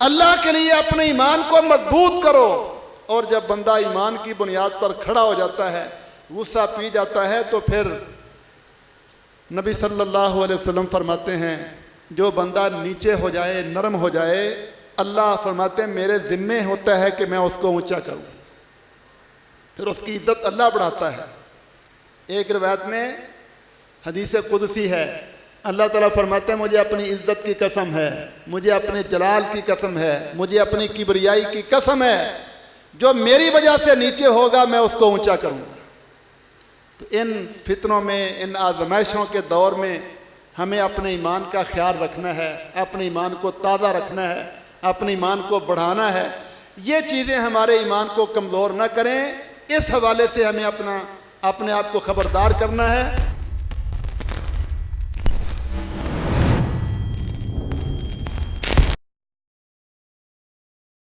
اللہ کے لیے اپنے ایمان کو مضبوط کرو. اور جب بندہ ایمان کی بنیاد پر کھڑا ہو جاتا ہے، غصہ پی جاتا ہے، تو پھر نبی صلی اللہ علیہ وسلم فرماتے ہیں جو بندہ نیچے ہو جائے، نرم ہو جائے، اللہ فرماتے ہیں میرے ذمے ہوتا ہے کہ میں اس کو اونچا کروں. پھر اس کی عزت اللہ بڑھاتا ہے. ایک روایت میں حدیث قدسی ہے، اللہ تعالیٰ فرماتے ہیں مجھے اپنی عزت کی قسم ہے، مجھے اپنے جلال کی قسم ہے، مجھے اپنی کبریائی کی قسم ہے، جو میری وجہ سے نیچے ہوگا میں اس کو اونچا کروں گا. تو ان فتنوں میں، ان آزمائشوں کے دور میں ہمیں اپنے ایمان کا خیال رکھنا ہے، اپنے ایمان کو تازہ رکھنا ہے، اپنے ایمان کو بڑھانا ہے. یہ چیزیں ہمارے ایمان کو کمزور نہ کریں. اس حوالے سے ہمیں اپنے آپ کو خبردار کرنا ہے.